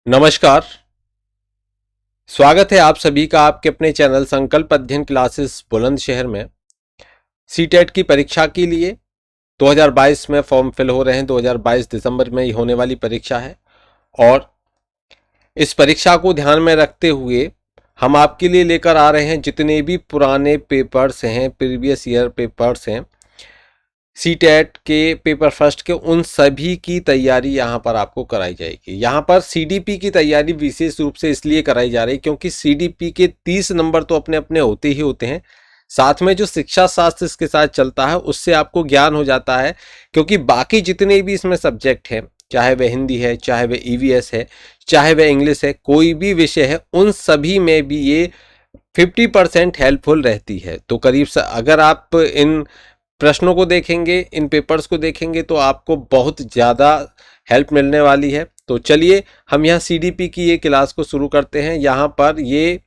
नमस्कार। स्वागत है आप सभी का आपके अपने चैनल संकल्प अध्ययन क्लासेस बुलंदशहर में। सीटेट की परीक्षा के लिए 2022 में फॉर्म फिल हो रहे हैं। 2022 दिसंबर में ही होने वाली परीक्षा है और इस परीक्षा को ध्यान में रखते हुए हम आपके लिए लेकर आ रहे हैं जितने भी पुराने पेपर्स हैं, प्रीवियस ईयर पेपर्स हैं, सीटेट के पेपर फर्स्ट के, उन सभी की तैयारी यहाँ पर आपको कराई जाएगी। यहाँ पर सीडीपी की तैयारी विशेष रूप से इसलिए कराई जा रही है क्योंकि सीडीपी के 30 नंबर तो अपने अपने होते ही होते हैं, साथ में जो शिक्षा शास्त्र इसके साथ चलता है उससे आपको ज्ञान हो जाता है। क्योंकि बाकी जितने भी इसमें सब्जेक्ट हैं, चाहे वह हिंदी है, चाहे वह ईवीएस है, चाहे वह इंग्लिश है, कोई भी विषय है, उन सभी में भी ये 50% हेल्पफुल रहती है। तो करीब से अगर आप इन प्रश्नों को देखेंगे, इन पेपर्स को देखेंगे तो आपको बहुत ज़्यादा हेल्प मिलने वाली है। तो चलिए हम यहाँ सीडीपी की ये क्लास को शुरू करते हैं। यहाँ पर ये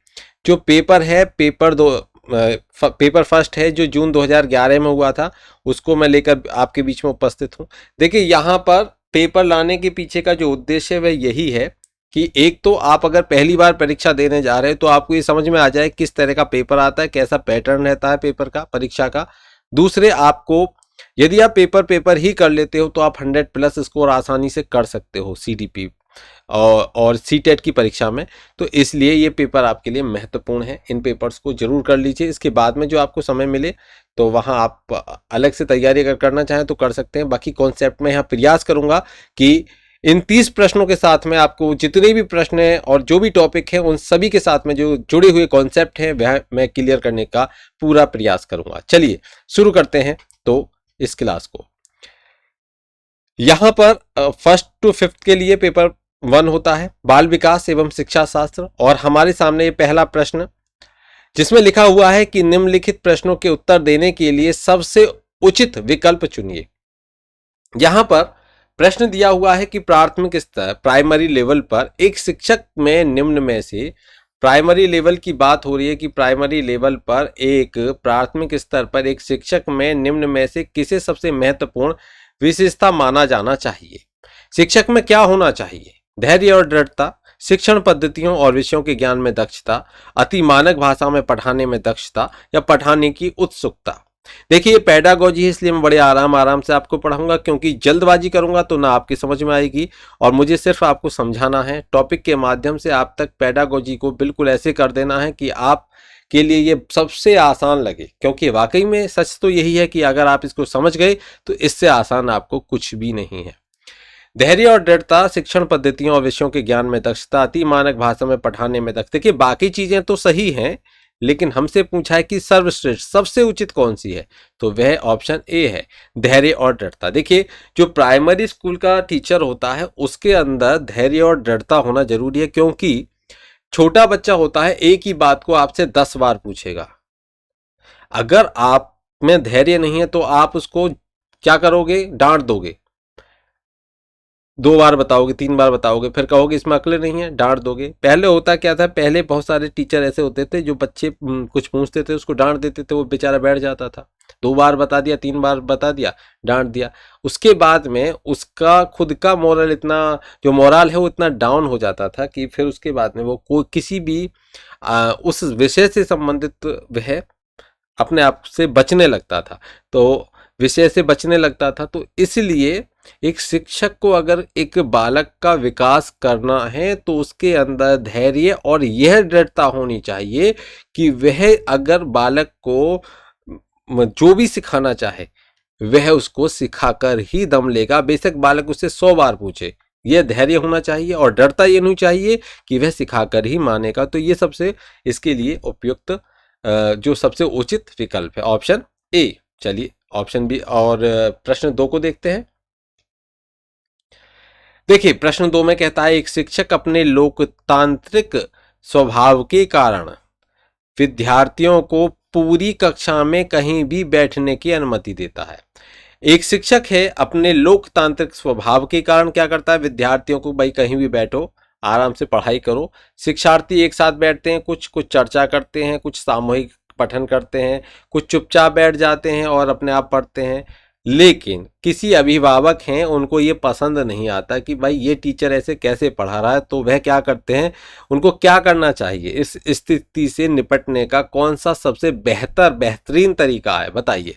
जो पेपर है, पेपर फर्स्ट है जो जून 2011 में हुआ था, उसको मैं लेकर आपके बीच में उपस्थित हूँ। देखिए यहाँ पर पेपर लाने के पीछे का जो उद्देश्य है वह यही है कि एक तो आप अगर पहली बार परीक्षा देने जा रहे हैं तो आपको ये समझ में आ जाए किस तरह का पेपर आता है, कैसा पैटर्न रहता है पेपर का, परीक्षा का। दूसरे, आपको यदि आप पेपर ही कर लेते हो तो आप 100+ स्कोर आसानी से कर सकते हो सीडीपी और सीटेट की परीक्षा में। तो इसलिए ये पेपर आपके लिए महत्वपूर्ण है। इन पेपर्स को जरूर कर लीजिए। इसके बाद में जो आपको समय मिले तो वहाँ आप अलग से तैयारी अगर करना चाहें तो कर सकते हैं। बाकी कॉन्सेप्ट में यहाँ प्रयास करूँगा कि इन 30 प्रश्नों के साथ में आपको जितने भी प्रश्न हैं और जो भी टॉपिक हैं उन सभी के साथ में जो जुड़े हुए कॉन्सेप्ट हैं वह मैं क्लियर करने का पूरा प्रयास करूंगा। चलिए शुरू करते हैं तो इस क्लास को। यहां पर 1st to 5th के लिए पेपर 1 होता है, बाल विकास एवं शिक्षा शास्त्र। और हमारे सामने ये पहला प्रश्न जिसमें लिखा हुआ है कि निम्नलिखित प्रश्नों के उत्तर देने के लिए सबसे उचित विकल्प चुनिए। यहां पर प्रश्न दिया हुआ है कि प्राथमिक स्तर प्राइमरी लेवल पर एक शिक्षक में निम्न में से, प्राइमरी लेवल की बात हो रही है कि प्राइमरी लेवल पर एक प्राथमिक स्तर पर एक शिक्षक में निम्न में से किसे सबसे महत्वपूर्ण विशेषता माना जाना चाहिए। शिक्षक में क्या होना चाहिए? धैर्य और दृढ़ता, शिक्षण पद्धतियों और विषयों के ज्ञान में दक्षता, अति मानक भाषा में पढ़ाने में दक्षता या पढ़ाने की उत्सुकता। देखिए ये पेडागोजी है, इसलिए मैं बड़े आराम से आपको पढ़ाऊंगा क्योंकि जल्दबाजी करूंगा तो ना आपकी समझ में आएगी और मुझे सिर्फ आपको समझाना है। टॉपिक के माध्यम से आप तक पेडागोजी को बिल्कुल ऐसे कर देना है कि आप के लिए ये सबसे आसान लगे, क्योंकि वाकई में सच तो यही है कि अगर आप इसको समझ गए तो इससे आसान आपको कुछ भी नहीं है। धैर्य और दृढ़ता, शिक्षण पद्धतियों और विषयों के ज्ञान में दक्षता, अति मानक भाषा में पढ़ाने में दक्षता। देखिए बाकी चीजें तो सही हैं लेकिन हमसे पूछा है कि सर्वश्रेष्ठ सबसे उचित कौन सी है, तो वह ऑप्शन ए है, धैर्य और दृढ़ता। देखिए जो प्राइमरी स्कूल का टीचर होता है उसके अंदर धैर्य और दृढ़ता होना जरूरी है, क्योंकि छोटा बच्चा होता है एक ही बात को आपसे 10 बार पूछेगा। अगर आप में धैर्य नहीं है तो आप उसको क्या करोगे? डांट दोगे। 2 बार बताओगे, 3 बार बताओगे, फिर कहोगे इसमें अक्ल नहीं है, डांट दोगे। पहले होता क्या था, पहले बहुत सारे टीचर ऐसे होते थे जो बच्चे कुछ पूछते थे उसको डांट देते थे, वो बेचारा बैठ जाता था। 2 बार बता दिया, 3 बार बता दिया, डांट दिया। उसके बाद में उसका खुद का मोरल इतना, जो मोरल है वो इतना डाउन हो जाता था कि फिर उसके बाद में वो कोई किसी भी उस विषय से संबंधित वह अपने आप से बचने लगता था, तो विषय से बचने लगता था। तो इसलिए एक शिक्षक को अगर एक बालक का विकास करना है तो उसके अंदर धैर्य और यह दृढ़ता होनी चाहिए कि वह अगर बालक को जो भी सिखाना चाहे वह उसको सिखाकर ही दम लेगा, बेशक बालक उससे 100 बार पूछे। यह धैर्य होना चाहिए और डरता ये नहीं चाहिए कि वह सिखाकर ही मानेगा। तो ये सबसे इसके लिए उपयुक्त जो सबसे उचित विकल्प है ऑप्शन ए। चलिए ऑप्शन बी और प्रश्न 2 को देखते हैं। देखिए प्रश्न 2 में कहता है एक शिक्षक अपने लोकतांत्रिक स्वभाव के कारण विद्यार्थियों को पूरी कक्षा में कहीं भी बैठने की अनुमति देता है। एक शिक्षक है अपने लोकतांत्रिक स्वभाव के कारण क्या करता है? विद्यार्थियों को भाई कहीं भी बैठो, आराम से पढ़ाई करो। शिक्षार्थी एक साथ बैठते हैं, कुछ चर्चा करते हैं, कुछ सामूहिक पठन करते हैं, कुछ चुपचाप बैठ जाते हैं और अपने आप पढ़ते हैं। लेकिन किसी अभिभावक हैं उनको ये पसंद नहीं आता कि भाई ये टीचर ऐसे कैसे पढ़ा रहा है, तो वह क्या करते हैं, उनको क्या करना चाहिए, इस स्थिति से निपटने का कौन सा सबसे बेहतरीन तरीका है, बताइए।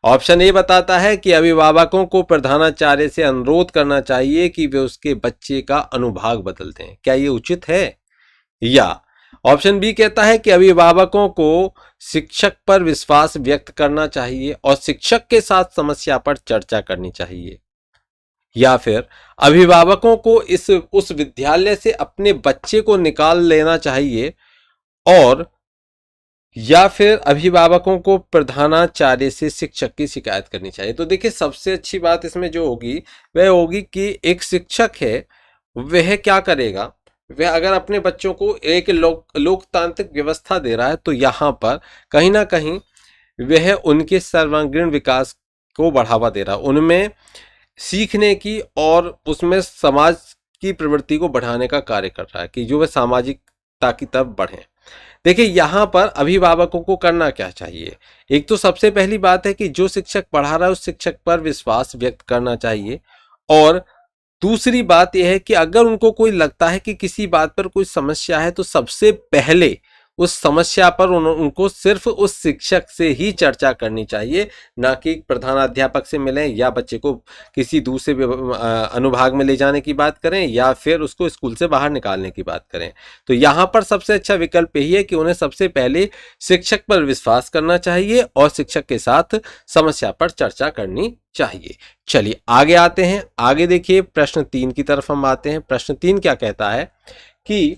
ऑप्शन ए बताता है कि अभिभावकों को प्रधानाचार्य से अनुरोध करना चाहिए कि वे उसके बच्चे का अनुभाग बदल दें। क्या ये उचित है? या ऑप्शन बी कहता है कि अभिभावकों को शिक्षक पर विश्वास व्यक्त करना चाहिए और शिक्षक के साथ समस्या पर चर्चा करनी चाहिए। या फिर अभिभावकों को उस विद्यालय से अपने बच्चे को निकाल लेना चाहिए, और या फिर अभिभावकों को प्रधानाचार्य से शिक्षक की शिकायत करनी चाहिए। तो देखिए, सबसे अच्छी बात इसमें जो होगी वह होगी कि एक शिक्षक है वह क्या करेगा, वह अगर अपने बच्चों को एक लोकतांत्रिक व्यवस्था दे रहा है तो यहाँ पर कहीं ना कहीं वह उनके सर्वांगीण विकास को बढ़ावा दे रहा है, उनमें सीखने की और उसमें समाज की प्रवृत्ति को बढ़ाने का कार्य कर रहा है कि जो वे सामाजिकता की तरफ बढ़ें। देखिए, यहाँ पर अभिभावकों को करना क्या चाहिए। एक तो सबसे पहली बात है कि जो शिक्षक पढ़ा रहा है उस शिक्षक पर विश्वास व्यक्त करना चाहिए, और दूसरी बात यह है कि अगर उनको कोई लगता है कि किसी बात पर कोई समस्या है तो सबसे पहले उस समस्या पर उनको सिर्फ उस शिक्षक से ही चर्चा करनी चाहिए, ना कि प्रधानाध्यापक से मिलें या बच्चे को किसी दूसरे अनुभाग में ले जाने की बात करें या फिर उसको स्कूल से बाहर निकालने की बात करें। तो यहाँ पर सबसे अच्छा विकल्प यही है कि उन्हें सबसे पहले शिक्षक पर विश्वास करना चाहिए और शिक्षक के साथ समस्या पर चर्चा करनी चाहिए। चलिए आगे आते हैं। आगे देखिए, प्रश्न 3 की तरफ हम आते हैं। प्रश्न 3 क्या कहता है कि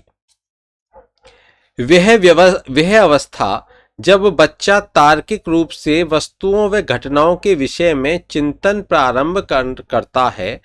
वह अवस्था जब बच्चा तार्किक रूप से वस्तुओं व घटनाओं के विषय में चिंतन प्रारंभ करता है,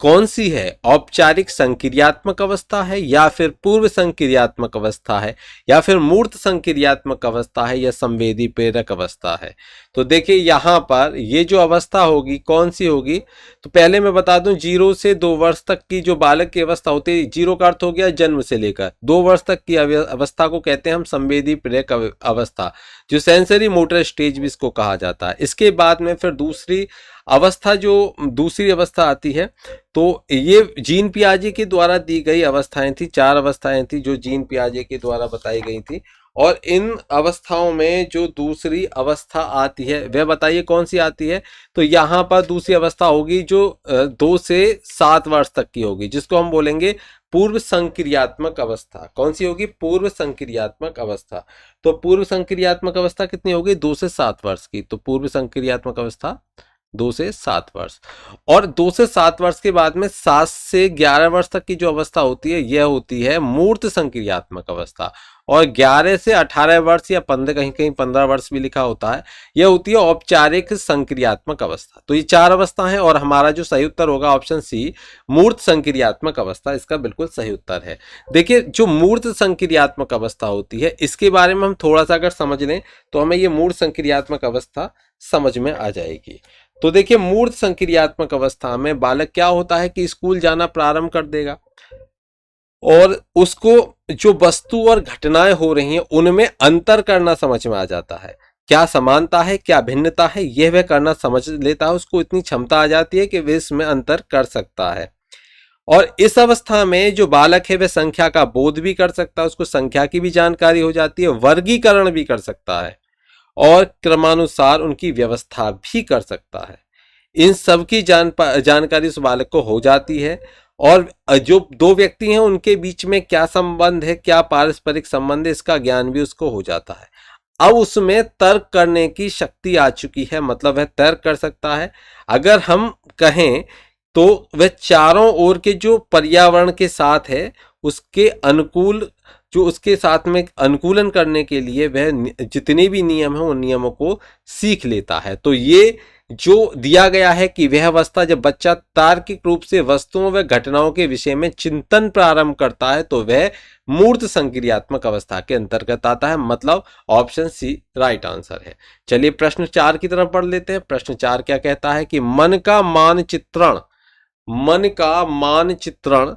कौन सी है? औपचारिक संक्रियात्मक अवस्था है, या फिर पूर्व संक्रियात्मक अवस्था है, या फिर मूर्त संक्रियात्मक अवस्था है, या संवेदी प्रेरक अवस्था है? तो देखिए, यहाँ पर ये जो अवस्था होगी कौन सी होगी, तो पहले मैं बता दूं 0 से 2 वर्ष तक की जो बालक की अवस्था होती है, 0 का अर्थ हो गया जन्म से लेकर 2 वर्ष तक की अवस्था को कहते हैं हम संवेदी प्रेरक अवस्था, जो सेंसरी मोटर स्टेज भी इसको कहा जाता है। इसके बाद में फिर दूसरी अवस्था आती है, तो ये जीन पियाजे के द्वारा दी गई अवस्थाएं थी, 4 अवस्थाएं थी जो जीन पियाजे के द्वारा बताई गई थी। और इन अवस्थाओं में जो दूसरी अवस्था आती है वह बताइए कौन सी आती है। तो यहाँ पर दूसरी अवस्था होगी जो 2 से 7 वर्ष तक की होगी, जिसको हम बोलेंगे पूर्व संक्रियात्मक अवस्था। कौन सी होगी? पूर्व संक्रियात्मक अवस्था। तो पूर्व संक्रियात्मक अवस्था कितनी होगी? 2 से 7 वर्ष की। तो पूर्व संक्रियात्मक अवस्था 2 से 7 वर्ष। और 2 से 7 वर्ष के बाद में 7 से 11 वर्ष तक की जो अवस्था होती है यह होती है मूर्त संक्रियात्मक अवस्था। और 11 से 18 वर्ष या 15, कहीं कहीं 15 वर्ष भी लिखा होता है, यह होती है औपचारिक संक्रियात्मक अवस्था। तो ये 4 अवस्था है और हमारा जो सही उत्तर होगा ऑप्शन सी, मूर्त संक्रियात्मक अवस्था, इसका बिल्कुल सही उत्तर है। देखिए, जो मूर्त संक्रियात्मक अवस्था होती है इसके बारे में हम थोड़ा सा अगर समझ लें तो हमें ये मूर्त संक्रियात्मक अवस्था समझ में आ जाएगी। तो देखिए, मूर्त संक्रियात्मक अवस्था में बालक क्या होता है कि स्कूल जाना प्रारंभ कर देगा और उसको जो वस्तु और घटनाएं हो रही हैं उनमें अंतर करना समझ में आ जाता है। क्या समानता है, क्या भिन्नता है, यह वह करना समझ लेता है। उसको इतनी क्षमता आ जाती है कि वह इसमें अंतर कर सकता है। और इस अवस्था में जो बालक है वह संख्या का बोध भी कर सकता है, उसको संख्या की भी जानकारी हो जाती है, वर्गीकरण भी कर सकता है और क्रमानुसार उनकी व्यवस्था भी कर सकता है। इन सब की जानकारी उस बालक को हो जाती है। और जो 2 व्यक्ति हैं उनके बीच में क्या संबंध है, क्या पारस्परिक संबंध है, इसका ज्ञान भी उसको हो जाता है। अब उसमें तर्क करने की शक्ति आ चुकी है, मतलब वह तर्क कर सकता है। अगर हम कहें तो वह चारों ओर के जो पर्यावरण के साथ है उसके अनुकूल, जो उसके साथ में अनुकूलन करने के लिए वह जितने भी नियम हैं उन नियमों को सीख लेता है। तो ये जो दिया गया है कि वह अवस्था जब बच्चा तार्किक रूप से वस्तुओं व घटनाओं के विषय में चिंतन प्रारंभ करता है तो वह मूर्त संक्रियात्मक अवस्था के अंतर्गत आता है, मतलब ऑप्शन सी राइट आंसर है। चलिए प्रश्न 4 की तरफ पढ़ लेते हैं। प्रश्न 4 क्या कहता है कि मन का मानचित्रण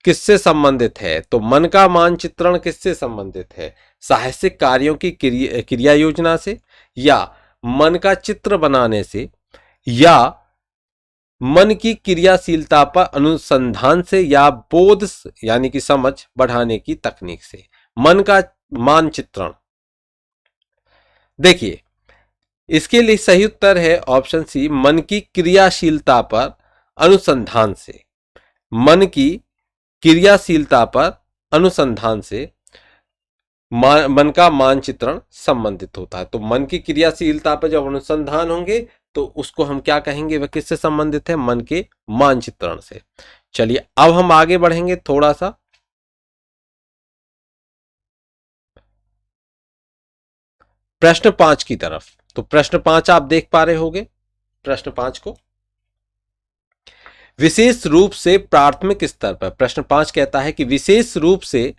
किससे संबंधित है? तो मन का मानचित्रण किससे संबंधित है? साहसिक कार्यों की क्रिया योजना से, या मन का चित्र बनाने से, या मन की क्रियाशीलता पर अनुसंधान से या बोध यानी कि समझ बढ़ाने की तकनीक से। मन का मानचित्रण। देखिए, इसके लिए सही उत्तर है ऑप्शन सी, मन की क्रियाशीलता पर अनुसंधान से। मन की क्रियाशीलता पर अनुसंधान से मन का मानचित्रण संबंधित होता है। तो मन की क्रियाशीलता पर जब अनुसंधान होंगे तो उसको हम क्या कहेंगे, वह किससे संबंधित है, मन के मानचित्रण से। चलिए अब हम आगे बढ़ेंगे थोड़ा सा। प्रश्न 5 की तरफ। तो प्रश्न 5 आप देख पा रहे होंगे प्रश्न 5 को। विशेष रूप से प्राथमिक स्तर पर, प्रश्न 5 कहता है कि विशेष रूप से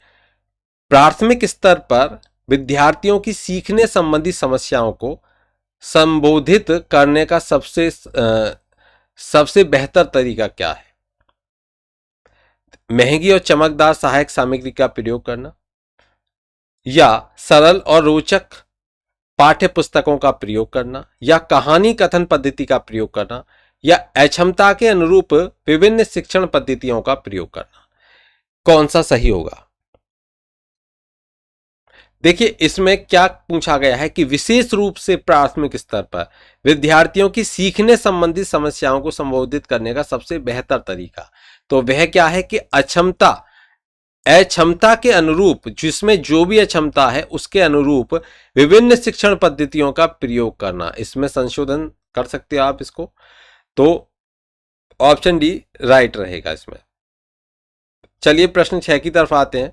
प्राथमिक स्तर पर विद्यार्थियों की सीखने संबंधी समस्याओं को संबोधित करने का सबसे बेहतर तरीका क्या है। महंगी और चमकदार सहायक सामग्री का प्रयोग करना, या सरल और रोचक पाठ्य पुस्तकों का प्रयोग करना, या कहानी कथन पद्धति का प्रयोग करना, या अक्षमता के अनुरूप विभिन्न शिक्षण पद्धतियों का प्रयोग करना। कौन सा सही होगा। देखिए, इसमें क्या पूछा गया है कि विशेष रूप से प्राथमिक स्तर पर विद्यार्थियों की सीखने संबंधी समस्याओं को संबोधित करने का सबसे बेहतर तरीका। तो वह क्या है कि अक्षमता के अनुरूप, जिसमें जो भी अक्षमता है उसके अनुरूप विभिन्न शिक्षण पद्धतियों का प्रयोग करना। इसमें संशोधन कर सकते हो आप इसको। तो ऑप्शन डी राइट रहेगा इसमें। चलिए प्रश्न 6 की तरफ आते हैं।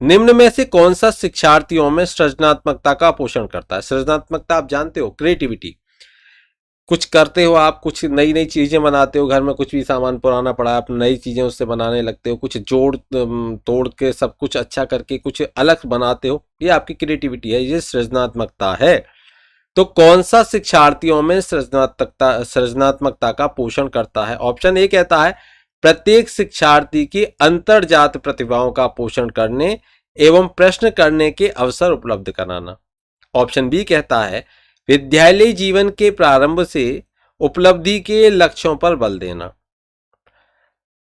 निम्न में से कौन सा शिक्षार्थियों में सृजनात्मकता का पोषण करता है। सृजनात्मकता आप जानते हो, क्रिएटिविटी। कुछ करते हो आप, कुछ नई नई चीजें बनाते हो, घर में कुछ भी सामान पुराना पड़ा है आप नई चीजें उससे बनाने लगते हो, कुछ जोड़ तोड़ के सब कुछ अच्छा करके कुछ अलग बनाते हो, ये आपकी क्रिएटिविटी है, ये सृजनात्मकता है। तो कौन सा शिक्षार्थियों में सृजनात्मकता का पोषण करता है। ऑप्शन ए कहता है प्रत्येक शिक्षार्थी की अंतर्जात प्रतिभाओं का पोषण करने एवं प्रश्न करने के अवसर उपलब्ध कराना। ऑप्शन बी कहता है विद्यालय जीवन के प्रारंभ से उपलब्धि के लक्ष्यों पर बल देना।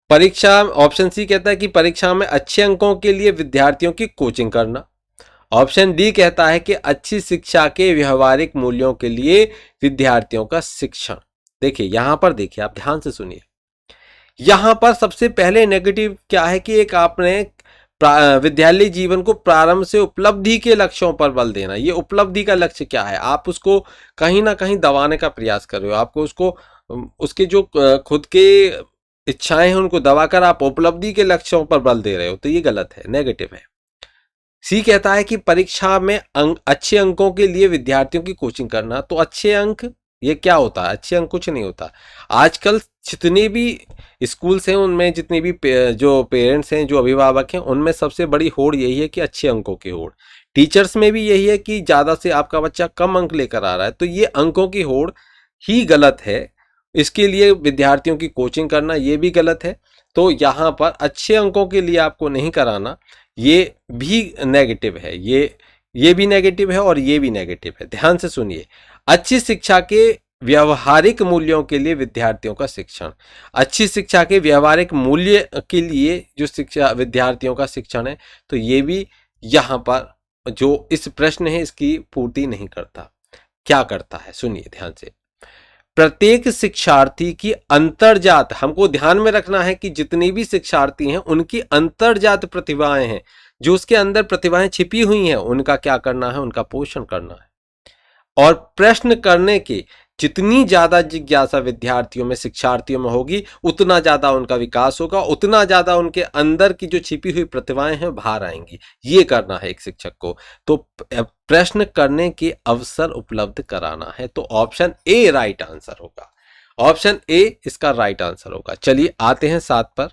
परीक्षा, ऑप्शन सी कहता है कि परीक्षा में अच्छे अंकों के लिए विद्यार्थियों की कोचिंग करना। ऑप्शन डी कहता है कि अच्छी शिक्षा के व्यवहारिक मूल्यों के लिए विद्यार्थियों का शिक्षण। देखिए यहां पर, देखिए आप ध्यान से सुनिए, यहां पर सबसे पहले नेगेटिव क्या है कि एक आपने विद्यालय जीवन को प्रारंभ से उपलब्धि के लक्ष्यों पर बल देना। ये उपलब्धि का लक्ष्य क्या है, आप उसको कहीं ना कहीं दबाने का प्रयास कर रहे हो। आपको उसको, उसके जो खुद के इच्छाएं हैं उनको दबाकर आप उपलब्धि के लक्ष्यों पर बल दे रहे हो, तो ये गलत है, नेगेटिव है। सी कहता है कि परीक्षा में अच्छे अंकों के लिए विद्यार्थियों की कोचिंग करना। तो अच्छे अंक, ये क्या होता है, अच्छे अंक कुछ नहीं होता। आजकल जितने भी स्कूल्स हैं उनमें जितने भी जो पेरेंट्स हैं, जो अभिभावक हैं, उनमें सबसे बड़ी होड़ यही है कि अच्छे अंकों की होड़। टीचर्स में भी यही है कि ज़्यादा से आपका बच्चा कम अंक लेकर आ रहा है, तो ये अंकों की होड़ ही गलत है। इसके लिए विद्यार्थियों की कोचिंग करना ये भी गलत है। तो यहाँ पर अच्छे अंकों के लिए आपको नहीं कराना, ये भी नेगेटिव है। ये भी नेगेटिव है और ये भी नेगेटिव है। ध्यान से सुनिए, अच्छी शिक्षा के व्यवहारिक मूल्यों के लिए विद्यार्थियों का शिक्षण। अच्छी शिक्षा के व्यवहारिक मूल्य के लिए जो शिक्षा विद्यार्थियों का शिक्षण है, तो ये भी यहाँ पर जो इस प्रश्न है इसकी पूर्ति नहीं करता। क्या करता है, सुनिए ध्यान से। प्रत्येक शिक्षार्थी की अंतर्जात, हमको ध्यान में रखना है कि जितने भी शिक्षार्थी हैं उनकी अंतर्जात प्रतिभाएं हैं, जो उसके अंदर प्रतिभाएं छिपी हुई हैं, उनका क्या करना है, उनका पोषण करना है। और प्रश्न करने के जितनी ज्यादा जिज्ञासा विद्यार्थियों में, शिक्षार्थियों में होगी, उतना ज्यादा उनका विकास होगा, उतना ज्यादा उनके अंदर की जो छिपी हुई प्रतिभाएं हैं बाहर आएंगी। ये करना है एक शिक्षक को। तो प्रश्न करने के अवसर उपलब्ध कराना है। तो ऑप्शन ए राइट आंसर होगा। ऑप्शन ए इसका राइट आंसर होगा। चलिए आते हैं 7 पर।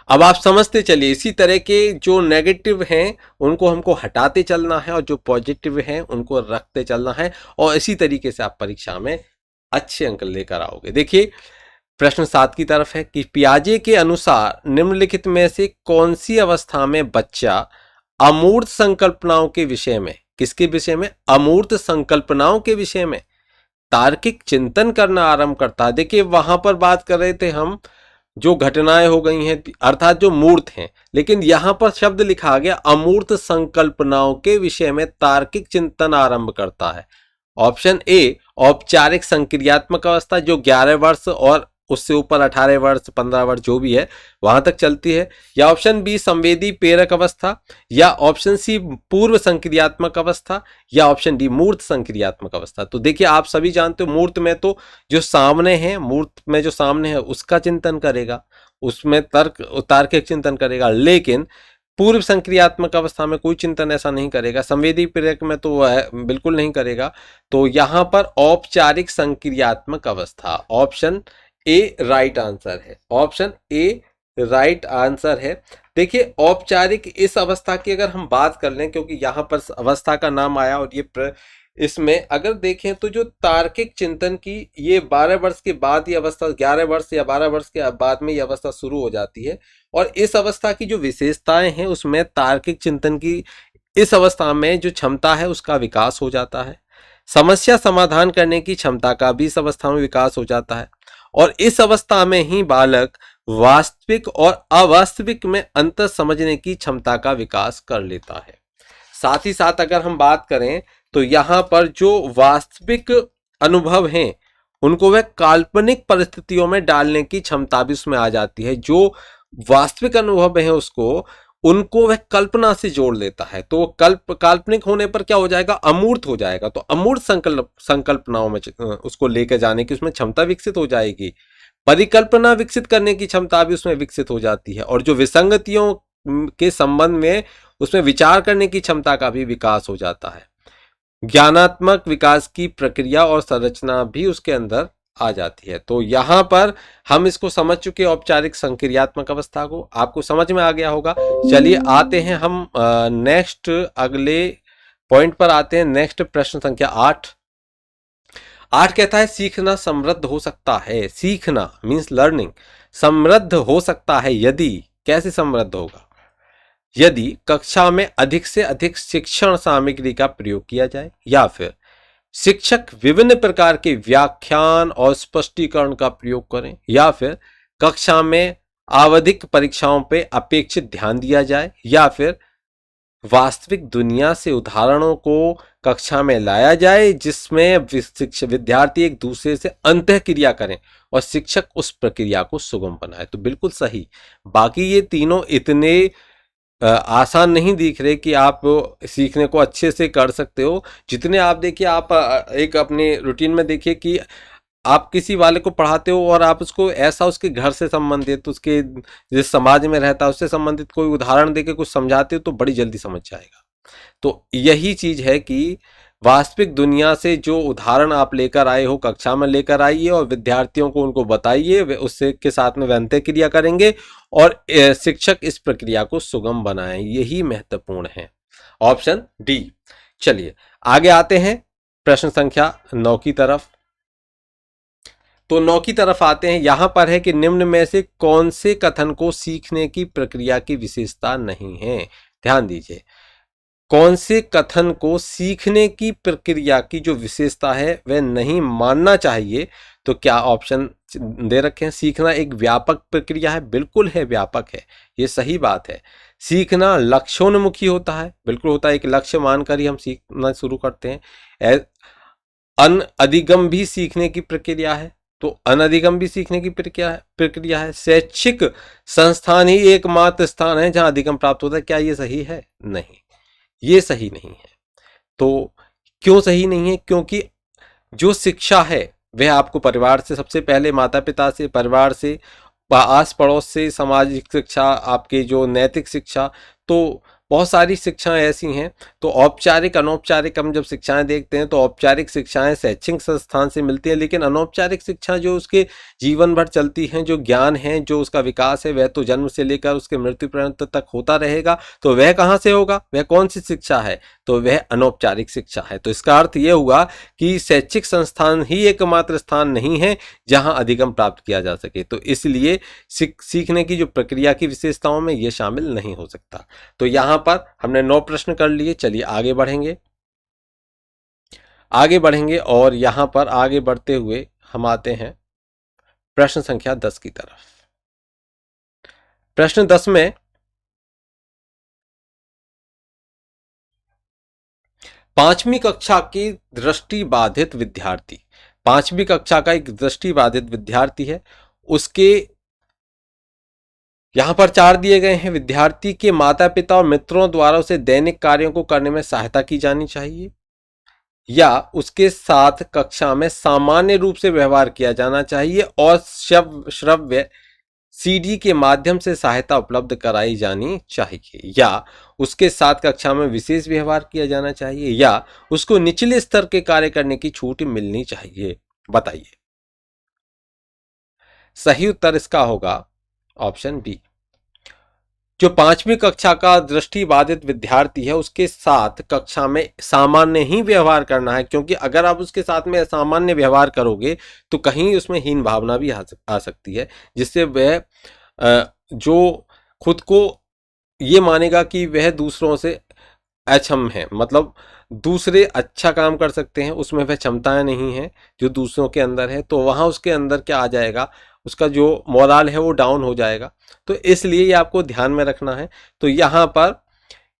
अब आप समझते चलिए, इसी तरह के जो नेगेटिव हैं उनको हमको हटाते चलना है और जो पॉजिटिव हैं उनको रखते चलना है, और इसी तरीके से आप परीक्षा में अच्छे अंक लेकर आओगे। देखिए प्रश्न 7 की तरफ है कि पियाजे के अनुसार निम्नलिखित में से कौन सी अवस्था में बच्चा अमूर्त संकल्पनाओं के विषय में किसके विषय में? अमूर्त संकल्पनाओं के विषय में तार्किक चिंतन करना आरंभ करता है। देखिए वहां पर बात कर रहे थे हम जो घटनाएं हो गई हैं अर्थात जो मूर्त हैं, लेकिन यहां पर शब्द लिखा गया अमूर्त संकल्पनाओं के विषय में तार्किक चिंतन आरंभ करता है। ऑप्शन ए औपचारिक संक्रियात्मक अवस्था जो 11 वर्ष और उससे ऊपर 18 वर्ष 15 वर्ष जो भी है वहां तक चलती है, या ऑप्शन बी संवेदी प्रेरक अवस्था, या ऑप्शन सी पूर्व संक्रियात्मक अवस्था, या ऑप्शन डी मूर्त संक्रियात्मक अवस्था। तो देखिए आप सभी जानते हो मूर्त में तो जो सामने है, मूर्त में जो सामने है उसका चिंतन करेगा, उसमें तार्किक चिंतन करेगा, लेकिन पूर्व संक्रियात्मक अवस्था में कोई चिंतन ऐसा नहीं करेगा, संवेदी प्रेरक में तो वह बिल्कुल नहीं करेगा। तो यहां पर औपचारिक संक्रियात्मक अवस्था, ऑप्शन ए राइट आंसर है। ऑप्शन ए राइट आंसर है। देखिए औपचारिक इस अवस्था की अगर हम बात कर लें, क्योंकि यहां पर अवस्था का नाम आया और ये इसमें अगर देखें तो जो तार्किक चिंतन की ये 12 वर्ष के बाद ये अवस्था, 11 वर्ष या 12 वर्ष के बाद में ये अवस्था शुरू हो जाती है, और इस अवस्था की जो विशेषताएं हैं उसमें तार्किक चिंतन की इस अवस्था में जो क्षमता है उसका विकास हो जाता है, समस्या समाधान करने की क्षमता का भी इस अवस्था में विकास हो जाता है, और इस अवस्था में ही बालक वास्तविक और अवास्तविक में अंतर समझने की क्षमता का विकास कर लेता है। साथ ही साथ अगर हम बात करें तो यहाँ पर जो वास्तविक अनुभव हैं उनको वह काल्पनिक परिस्थितियों में डालने की क्षमता भी उसमें आ जाती है। जो वास्तविक अनुभव है उनको वह कल्पना से जोड़ लेता है, तो काल्पनिक होने पर क्या हो जाएगा? अमूर्त हो जाएगा। तो अमूर्त संकल्पनाओं में उसको लेकर जाने की उसमें क्षमता विकसित हो जाएगी, परिकल्पना विकसित करने की क्षमता भी उसमें विकसित हो जाती है, और जो विसंगतियों के संबंध में उसमें विचार करने की क्षमता का भी विकास हो जाता है। ज्ञानात्मक विकास की प्रक्रिया और संरचना भी उसके अंदर आ जाती है। तो यहां पर हम इसको समझ चुके औपचारिक संक्रियात्मक अवस्था को, आपको समझ में आ गया होगा। चलिए आते हैं हम नेक्स्ट अगले पॉइंट पर आते हैं। नेक्स्ट प्रश्न संख्या 8 कहता है सीखना समृद्ध हो सकता है। सीखना मीन्स लर्निंग समृद्ध हो सकता है यदि, कैसे समृद्ध होगा? यदि कक्षा में अधिक से अधिक शिक्षण सामग्री का प्रयोग किया जाए, या फिर शिक्षक विभिन्न प्रकार के व्याख्यान और स्पष्टीकरण का प्रयोग करें, या फिर कक्षा में आवधिक परीक्षाओं पे अपेक्षित ध्यान दिया जाए, या फिर वास्तविक दुनिया से उदाहरणों को कक्षा में लाया जाए जिसमें विद्यार्थी एक दूसरे से अंतःक्रिया करें और शिक्षक उस प्रक्रिया को सुगम बनाए। तो बिल्कुल सही। बाकी ये तीनों इतने आसान नहीं दिख रहे कि आप सीखने को अच्छे से कर सकते हो, जितने आप देखिए आप एक अपने रूटीन में देखिए कि आप किसी वाले को पढ़ाते हो और आप उसको ऐसा उसके घर से संबंधित, उसके जिस समाज में रहता है उससे संबंधित कोई उदाहरण देके कुछ समझाते हो तो बड़ी जल्दी समझ जाएगा। तो यही चीज है कि वास्तविक दुनिया से जो उदाहरण आप लेकर आए हो कक्षा में लेकर आइए और विद्यार्थियों को उनको बताइए, वे उससे के साथ में अंतःक्रिया करेंगे और शिक्षक इस प्रक्रिया को सुगम बनाएं। यही महत्वपूर्ण है। Option D. चलिए आगे आते हैं प्रश्न संख्या 9 की तरफ। तो 9 की तरफ आते हैं। यहां पर है कि निम्न में से कौन से कथन को सीखने की प्रक्रिया की विशेषता नहीं है। ध्यान दीजिए, कौन से कथन को सीखने की प्रक्रिया की जो विशेषता है वह नहीं मानना चाहिए। तो क्या ऑप्शन दे रखे हैं? सीखना एक व्यापक प्रक्रिया है, बिल्कुल है, व्यापक है, ये सही बात है। सीखना लक्ष्योन्मुखी होता है, बिल्कुल होता है, एक लक्ष्य मानकर ही हम सीखना शुरू करते हैं। अनधिगम भी सीखने की प्रक्रिया है, तो अनधिगम भी सीखने की प्रक्रिया है। शैक्षिक संस्थान ही एकमात्र स्थान है जहां अधिगम प्राप्त होता है। क्या ये सही है? नहीं, ये सही नहीं है। तो क्यों सही नहीं है? क्योंकि जो शिक्षा है वह आपको परिवार से, सबसे पहले माता पिता से, परिवार से, आस पड़ोस से, सामाजिक शिक्षा, आपके जो नैतिक शिक्षा, तो बहुत सारी शिक्षाएं ऐसी हैं। तो औपचारिक अनौपचारिक हम जब शिक्षाएं देखते हैं तो औपचारिक शिक्षाएं शैक्षिक संस्थान से मिलती हैं, लेकिन अनौपचारिक शिक्षा जो उसके जीवन भर चलती हैं, जो ज्ञान है, जो उसका विकास है, वह तो जन्म से लेकर उसके मृत्यु पर्यंत तक होता रहेगा। तो वह कहाँ से होगा? वह कौन सी शिक्षा है? तो वह अनौपचारिक शिक्षा है। तो इसका अर्थ यह हुआ कि शैक्षिक संस्थान ही एकमात्र स्थान नहीं है जहां अधिगम प्राप्त किया जा सके। तो इसलिए सीखने की जो प्रक्रिया की विशेषताओं में यह शामिल नहीं हो सकता। तो यहाँ पर हमने 9 प्रश्न कर लिए। चलिए आगे बढ़ेंगे। आगे बढ़ेंगे और यहां पर आगे बढ़ते हुए हम आते हैं प्रश्न संख्या 10 की तरफ। प्रश्न 10 में पांचवी कक्षा की दृष्टि बाधित विद्यार्थी, पांचवी कक्षा का एक दृष्टि बाधित विद्यार्थी है, उसके यहां पर 4 दिए गए हैं। विद्यार्थी के माता पिता और मित्रों द्वारा उसे दैनिक कार्यों को करने में सहायता की जानी चाहिए, या उसके साथ कक्षा में सामान्य रूप से व्यवहार किया जाना चाहिए और श्रव्य सीडी के माध्यम से सहायता उपलब्ध कराई जानी चाहिए, या उसके साथ कक्षा में विशेष व्यवहार किया जाना चाहिए, या उसको निचले स्तर के कार्य करने की छूट मिलनी चाहिए। बताइए। सही उत्तर इसका होगा ऑप्शन बी। जो पांचवी कक्षा का दृष्टि बाधित विद्यार्थी है उसके साथ कक्षा में सामान्य ही व्यवहार करना है, क्योंकि अगर आप उसके साथ में असामान्य व्यवहार करोगे तो कहीं उसमें हीन भावना भी आ सकती है, जिससे वह जो खुद को ये मानेगा कि वह दूसरों से अक्षम है, मतलब दूसरे अच्छा काम कर सकते हैं, उसमें वह क्षमताएं नहीं है जो दूसरों के अंदर है, तो वहां उसके अंदर क्या आ जाएगा, उसका जो मोरल है वो डाउन हो जाएगा। तो इसलिए ये आपको ध्यान में रखना है। तो यहाँ पर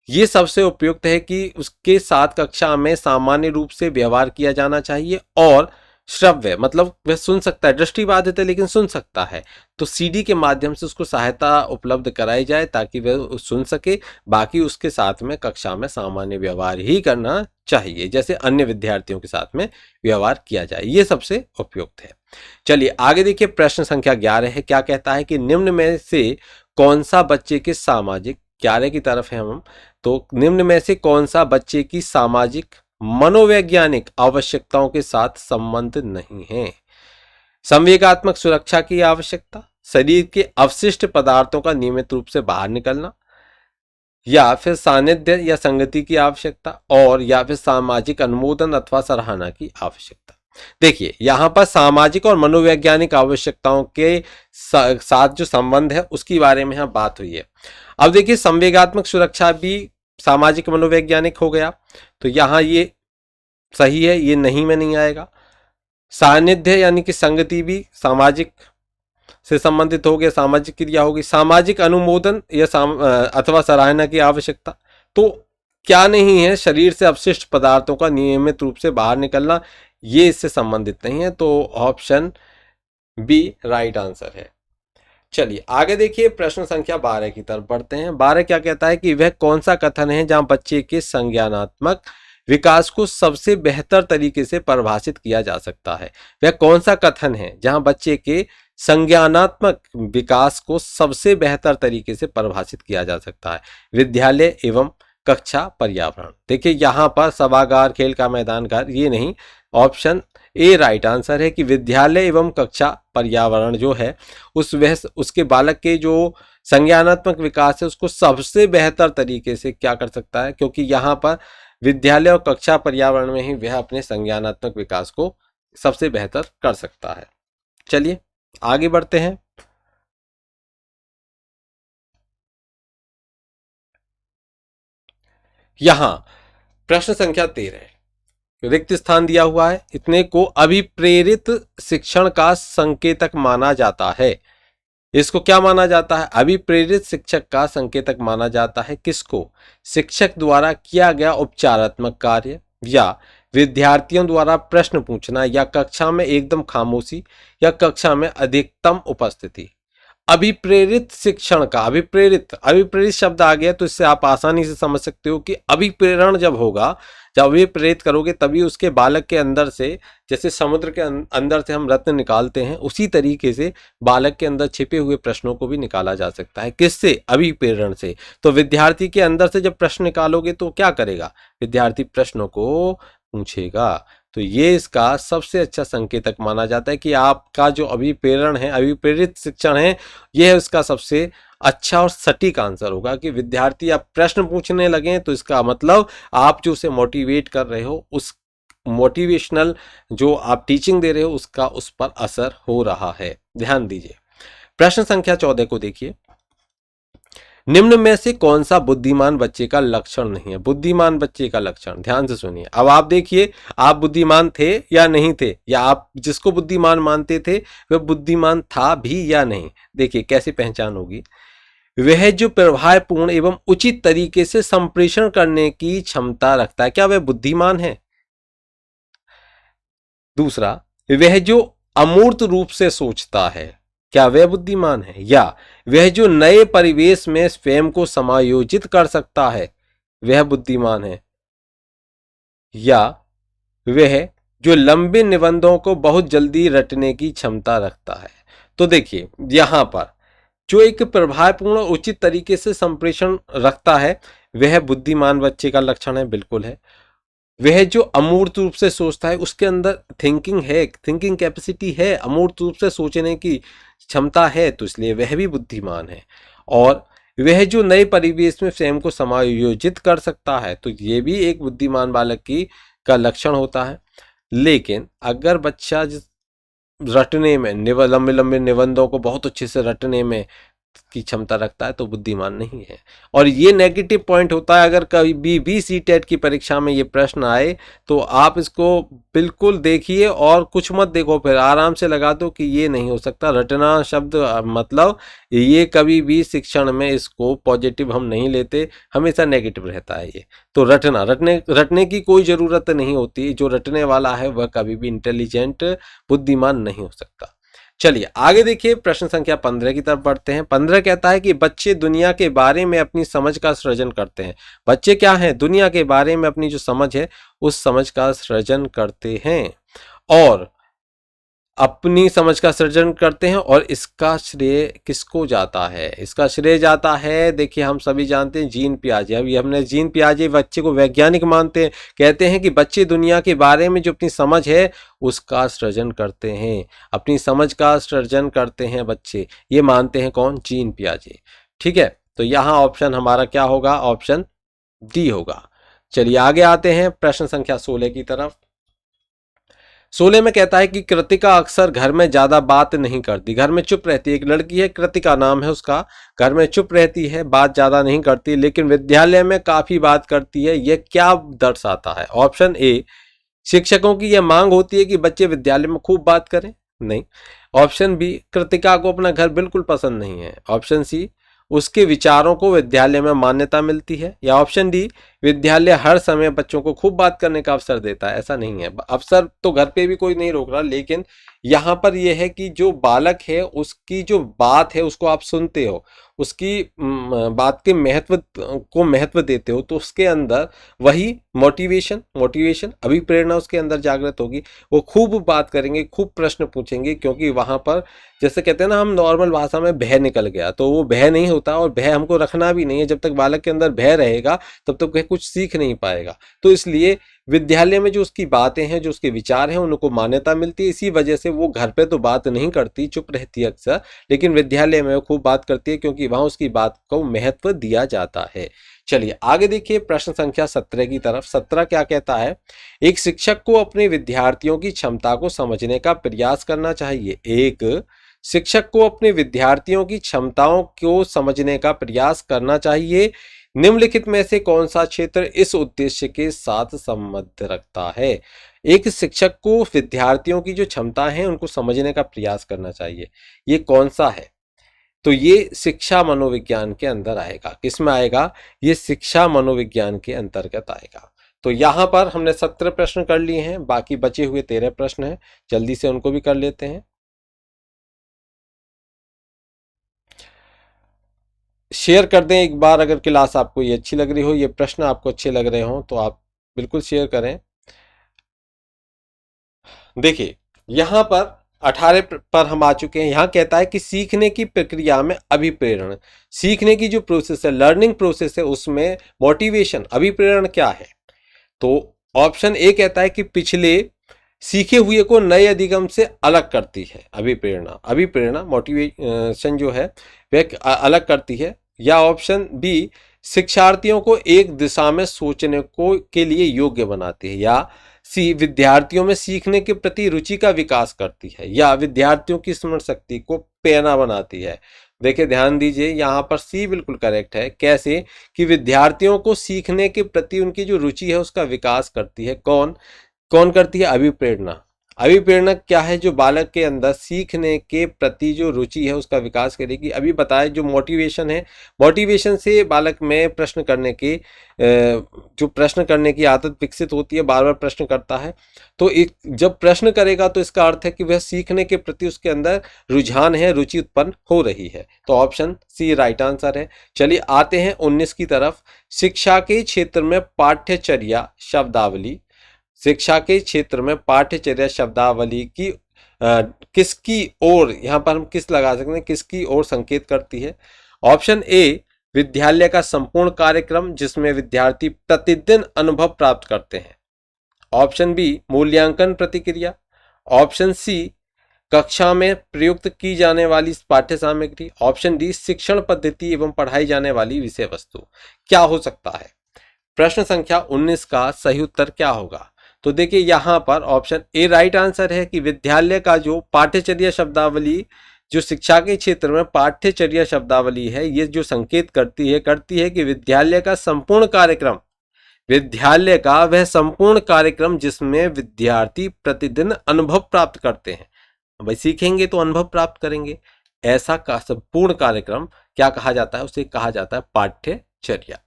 ये सबसे उपयुक्त है कि उसके साथ कक्षा में सामान्य रूप से व्यवहार किया जाना चाहिए, और श्रव्य मतलब वह सुन सकता है, दृष्टि बाधित है लेकिन सुन सकता है, तो सीडी के माध्यम से उसको सहायता उपलब्ध कराई जाए ताकि वह सुन सके। बाकी उसके साथ में कक्षा में सामान्य व्यवहार ही करना चाहिए, जैसे अन्य विद्यार्थियों के साथ में व्यवहार किया जाए, ये सबसे उपयुक्त है। चलिए आगे देखिए, प्रश्न संख्या 11 है। क्या कहता है कि निम्न में से कौन सा बच्चे के सामाजिक, 11 की तरफ है हम, तो निम्न में से कौन सा बच्चे की सामाजिक मनोवैज्ञानिक आवश्यकताओं के साथ संबंधित नहीं है? संवेगात्मक सुरक्षा की आवश्यकता, शरीर के अवशिष्ट पदार्थों का नियमित रूप से बाहर निकलना, या फिर सानिध्य या संगति की आवश्यकता, और या फिर सामाजिक अनुमोदन अथवा सराहना की आवश्यकता। देखिए यहां पर सामाजिक और मनोवैज्ञानिक आवश्यकताओं के साथ जो संबंध है उसकी बारे में यहाँ बात हुई है। अब देखिए संवेगात्मक सुरक्षा भी सामाजिक मनोवैज्ञानिक हो गया, तो यहां ये सही है, ये नहीं में नहीं आएगा। सानिध्य यानी कि संगति भी सामाजिक से संबंधित हो गया, सामाजिक क्रिया होगी। सामाजिक अनुमोदन या अथवा सराहना की आवश्यकता, तो क्या नहीं है, शरीर से अपशिष्ट पदार्थों का नियमित रूप से बाहर निकलना, ये इससे संबंधित नहीं है, तो ऑप्शन बी राइट आंसर है। चलिए आगे देखिए, प्रश्न संख्या 12 की तरफ बढ़ते हैं। 12 क्या कहता है कि वह कौन सा कथन है जहां बच्चे के संज्ञानात्मक विकास को सबसे बेहतर तरीके से परिभाषित किया जा सकता है? वह कौन सा कथन है जहां बच्चे के संज्ञानात्मक विकास को सबसे बेहतर तरीके से परिभाषित किया जा सकता है? विद्यालय एवं कक्षा पर्यावरण। देखिए यहां पर सभागार, खेल का मैदान, घर, ये नहीं, ऑप्शन ए राइट आंसर है कि विद्यालय एवं कक्षा पर्यावरण जो है उसके बालक के जो संज्ञानात्मक विकास है उसको सबसे बेहतर तरीके से क्या कर सकता है, क्योंकि यहाँ पर विद्यालय और कक्षा पर्यावरण में ही वह अपने संज्ञानात्मक विकास को सबसे बेहतर कर सकता है। चलिए आगे बढ़ते हैं। यहां प्रश्न संख्या 13, रिक्त स्थान दिया हुआ है। इतने को अभिप्रेरित शिक्षण का संकेतक माना जाता है। इसको क्या माना जाता है? अभिप्रेरित शिक्षक का संकेतक माना जाता है। किसको? शिक्षक द्वारा किया गया उपचारात्मक कार्य, या विद्यार्थियों द्वारा प्रश्न पूछना, या कक्षा में एकदम खामोशी, या कक्षा में अधिकतम उपस्थिति। अभिप्रेरित शिक्षण का, अभिप्रेरित शब्द आ गया तो इससे आप आसानी से समझ सकते हो कि अभिप्रेरण जब होगा, जब अभिप्रेरित करोगे तभी उसके बालक के अंदर से, जैसे समुद्र के अंदर से हम रत्न निकालते हैं, उसी तरीके से बालक के अंदर छिपे हुए प्रश्नों को भी निकाला जा सकता है। किससे? अभिप्रेरण से। तो विद्यार्थी के अंदर से जब प्रश्न निकालोगे तो क्या करेगा? विद्यार्थी प्रश्नों को पूछेगा। तो ये इसका सबसे अच्छा संकेतक माना जाता है कि आपका जो अभिप्रेरण है, अभिप्रेरित शिक्षण है, यह उसका सबसे अच्छा और सटीक आंसर होगा कि विद्यार्थी आप प्रश्न पूछने लगे तो इसका मतलब आप जो उसे मोटिवेट कर रहे हो, उस मोटिवेशनल जो आप टीचिंग दे रहे हो उसका उस पर असर हो रहा है। ध्यान दीजिए। प्रश्न संख्या 14 को देखिए। निम्न में से कौन सा बुद्धिमान बच्चे का लक्षण नहीं है? बुद्धिमान बच्चे का लक्षण, ध्यान से सुनिए। अब आप देखिए, आप बुद्धिमान थे या नहीं थे, या आप जिसको बुद्धिमान मानते थे वह बुद्धिमान था भी या नहीं। देखिए कैसे पहचान होगी। वह जो प्रभावपूर्ण एवं उचित तरीके से संप्रेषण करने की क्षमता रखता है, क्या वह बुद्धिमान है? दूसरा, वह जो अमूर्त रूप से सोचता है, क्या वह बुद्धिमान है? या वह जो नए परिवेश में स्वयं को समायोजित कर सकता है, वह बुद्धिमान है? या वह जो लंबे निबंधों को बहुत जल्दी रटने की क्षमता रखता है? तो देखिए यहां पर जो एक प्रभावपूर्ण और उचित तरीके से संप्रेषण रखता है वह बुद्धिमान बच्चे का लक्षण है, बिल्कुल है। वह जो अमूर्त रूप से सोचता है, उसके अंदर थिंकिंग है, थिंकिंग कैपेसिटी है, अमूर्त रूप से सोचने की क्षमता है, तो इसलिए वह भी बुद्धिमान है। और वह जो नए परिवेश में स्वयं को समायोजित कर सकता है, तो ये भी एक बुद्धिमान बालक की का लक्षण होता है। लेकिन अगर बच्चा रटने में लंबे लंबे निबंधों को बहुत अच्छे से रटने में की क्षमता रखता है तो बुद्धिमान नहीं है। और ये नेगेटिव पॉइंट होता है। अगर कभी भी सीटेट की परीक्षा में ये प्रश्न आए तो आप इसको बिल्कुल देखिए और कुछ मत देखो, फिर आराम से लगा दो कि ये नहीं हो सकता। रटना शब्द मतलब ये कभी भी शिक्षण में इसको पॉजिटिव हम नहीं लेते, हमेशा नेगेटिव रहता है ये। तो रटने की कोई ज़रूरत नहीं होती। जो रटने वाला है वह कभी भी इंटेलिजेंट बुद्धिमान नहीं हो सकता। चलिए आगे देखिए, प्रश्न संख्या 15 की तरफ बढ़ते हैं। 15 कहता है कि बच्चे दुनिया के बारे में अपनी समझ का सृजन करते हैं। बच्चे क्या हैं? दुनिया के बारे में अपनी जो समझ है उस समझ का सृजन करते हैं, और अपनी समझ का सृजन करते हैं। और इसका श्रेय किसको जाता है? इसका श्रेय जाता है, देखिए हम सभी जानते हैं, जीन पियाजे। अभी हमने जीन पियाजे बच्चे को वैज्ञानिक मानते हैं, कहते हैं कि बच्चे दुनिया के बारे में जो अपनी समझ है उसका सृजन करते हैं, अपनी समझ का सृजन करते हैं बच्चे, ये मानते हैं कौन? जीन पियाजे। ठीक है, तो यहाँ ऑप्शन हमारा क्या होगा? ऑप्शन डी होगा। चलिए आगे आते हैं प्रश्न संख्या 16 की तरफ। 16 में कहता है कि कृतिका अक्सर घर में ज्यादा बात नहीं करती, घर में चुप रहती है। एक लड़की है, कृतिका नाम है उसका, घर में चुप रहती है, बात ज्यादा नहीं करती, लेकिन विद्यालय में काफी बात करती है। यह क्या दर्शाता है? ऑप्शन ए, शिक्षकों की यह मांग होती है कि बच्चे विद्यालय में खूब बात करें। नहीं। ऑप्शन बी, कृतिका को अपना घर बिल्कुल पसंद नहीं है। ऑप्शन सी, उसके विचारों को विद्यालय में मान्यता मिलती है। या ऑप्शन डी, विद्यालय हर समय बच्चों को खूब बात करने का अवसर देता है। ऐसा नहीं है, अवसर तो घर पे भी कोई नहीं रोक रहा, लेकिन यहाँ पर यह है कि जो बालक है उसकी जो बात है उसको आप सुनते हो, उसकी बात के महत्व को महत्व देते हो, तो उसके अंदर वही मोटिवेशन अभिप्रेरणा उसके अंदर जागृत होगी। वो खूब बात करेंगे, खूब प्रश्न पूछेंगे, क्योंकि वहां पर जैसे कहते हैं ना, हम नॉर्मल भाषा में भय निकल गया, तो वो भय नहीं होता, और भय हमको रखना भी नहीं है। जब तक बालक के अंदर भय रहेगा तब तक वह कुछ सीख नहीं पाएगा। तो इसलिए विद्यालय में जो उसकी बातें हैं, जो उसके विचार हैं, उनको मान्यता मिलती है। इसी वजह से वो घर पे तो बात नहीं करती, चुप रहती है अक्सर, लेकिन विद्यालय में वो खूब बात करती है, क्योंकि वहां उसकी बात को महत्व दिया जाता है। चलिए आगे देखिए प्रश्न संख्या 17 की तरफ। 17 क्या कहता है? एक शिक्षक को अपने विद्यार्थियों की क्षमता को समझने का प्रयास करना चाहिए। एक शिक्षक को अपने विद्यार्थियों की क्षमताओं को समझने का प्रयास करना चाहिए। निम्नलिखित में से कौन सा क्षेत्र इस उद्देश्य के साथ संबंध रखता है? एक शिक्षक को विद्यार्थियों की जो क्षमता है उनको समझने का प्रयास करना चाहिए, ये कौन सा है? तो ये शिक्षा मनोविज्ञान के अंदर आएगा। किस में आएगा? ये शिक्षा मनोविज्ञान के अंतर्गत आएगा। तो यहां पर हमने 17 प्रश्न कर लिए हैं, बाकी बचे हुए 13 प्रश्न हैं, जल्दी से उनको भी कर लेते हैं। शेयर कर दें एक बार, अगर क्लास आपको ये अच्छी लग रही हो, ये प्रश्न आपको अच्छे लग रहे हो तो आप बिल्कुल शेयर करें। देखिए यहां पर 18 पर हम आ चुके हैं। यहां कहता है कि सीखने की प्रक्रिया में अभिप्रेरण, सीखने की जो प्रोसेस है, लर्निंग प्रोसेस है, उसमें मोटिवेशन अभिप्रेरण क्या है? तो ऑप्शन ए कहता है कि पिछले सीखे हुए को नए अधिगम से अलग करती है अभिप्रेरणा मोटिवेशन जो है वह अलग करती है। या ऑप्शन बी, शिक्षार्थियों को एक दिशा में सोचने को के लिए योग्य बनाती है। या सी, विद्यार्थियों में सीखने के प्रति रुचि का विकास करती है। या विद्यार्थियों की स्मरण शक्ति को प्रेरणा बनाती है। देखिए ध्यान दीजिए, यहाँ पर सी बिल्कुल करेक्ट है। कैसे कि विद्यार्थियों को सीखने के प्रति उनकी जो रुचि है उसका विकास करती है। कौन कौन करती है? अभिप्रेरणा। अभिप्रेरणा क्या है? जो बालक के अंदर सीखने के प्रति जो रुचि है उसका विकास करेगी। अभी बताया जो मोटिवेशन है, मोटिवेशन से बालक में प्रश्न करने की जो प्रश्न करने की आदत विकसित होती है, बार बार प्रश्न करता है। तो एक जब प्रश्न करेगा तो इसका अर्थ है कि वह सीखने के प्रति उसके अंदर रुझान है, रुचि उत्पन्न हो रही है। तो ऑप्शन सी राइट आंसर है। चलिए आते हैं 19 की तरफ। शिक्षा के क्षेत्र में पाठ्यचर्या शब्दावली, शिक्षा के क्षेत्र में पाठ्यचर्या शब्दावली की किसकी ओर, यहाँ पर हम किस लगा सकते हैं, किसकी ओर संकेत करती है? ऑप्शन ए विद्यालय का संपूर्ण कार्यक्रम जिसमें विद्यार्थी प्रतिदिन अनुभव प्राप्त करते हैं। ऑप्शन बी मूल्यांकन प्रतिक्रिया। ऑप्शन सी कक्षा में प्रयुक्त की जाने वाली पाठ्य सामग्री। ऑप्शन डी शिक्षण पद्धति एवं पढ़ाई जाने वाली विषय वस्तु। क्या हो सकता है? प्रश्न संख्या 19 का सही उत्तर क्या होगा? तो देखिए यहाँ पर ऑप्शन ए राइट आंसर है कि विद्यालय का जो पाठ्यचर्या शब्दावली, जो शिक्षा के क्षेत्र में पाठ्यचर्या शब्दावली है, ये जो संकेत करती है कि विद्यालय का संपूर्ण कार्यक्रम, विद्यालय का वह संपूर्ण कार्यक्रम जिसमें विद्यार्थी प्रतिदिन अनुभव प्राप्त करते हैं। भाई सीखेंगे तो अनुभव प्राप्त करेंगे, ऐसा का संपूर्ण कार्यक्रम क्या कहा जाता है? उसे कहा जाता है पाठ्यचर्या।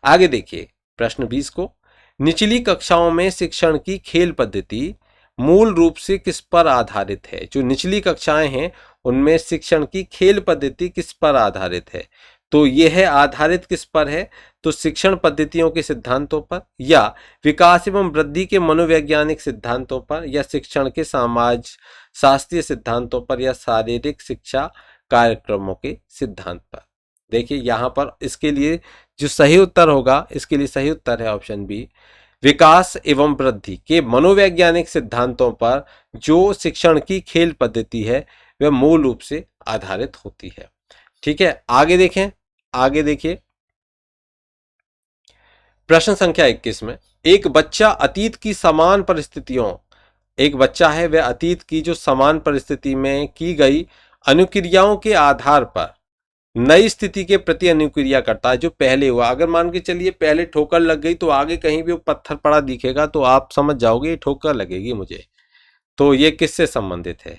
आगे देखिए प्रश्न 20 को। निचली कक्षाओं में शिक्षण की खेल पद्धति मूल रूप से किस पर आधारित है? जो निचली कक्षाएं हैं उनमें शिक्षण की खेल पद्धति किस पर आधारित है? तो यह है आधारित किस पर है? तो शिक्षण पद्धतियों के सिद्धांतों पर, या विकास एवं वृद्धि के मनोवैज्ञानिक सिद्धांतों पर, या शिक्षण के समाज शास्त्रीय सिद्धांतों पर, या शारीरिक शिक्षा कार्यक्रमों के सिद्धांत पर। देखिए यहाँ पर इसके लिए जो सही उत्तर होगा, इसके लिए सही उत्तर है ऑप्शन बी विकास एवं वृद्धि के मनोवैज्ञानिक सिद्धांतों पर जो शिक्षण की खेल पद्धति है वह मूल रूप से आधारित होती है। ठीक है, आगे देखें। आगे देखिए प्रश्न संख्या 21 में। एक बच्चा अतीत की समान परिस्थितियों, एक बच्चा है वह अतीत की जो समान परिस्थिति में की गई अनुक्रियाओं के आधार पर नई स्थिति के प्रति अनुक्रिया करता है। जो पहले हुआ, अगर मान के चलिए पहले ठोकर लग गई तो आगे कहीं भी वो पत्थर पड़ा दिखेगा तो आप समझ जाओगे ठोकर लगेगी मुझे। तो ये किससे संबंधित है?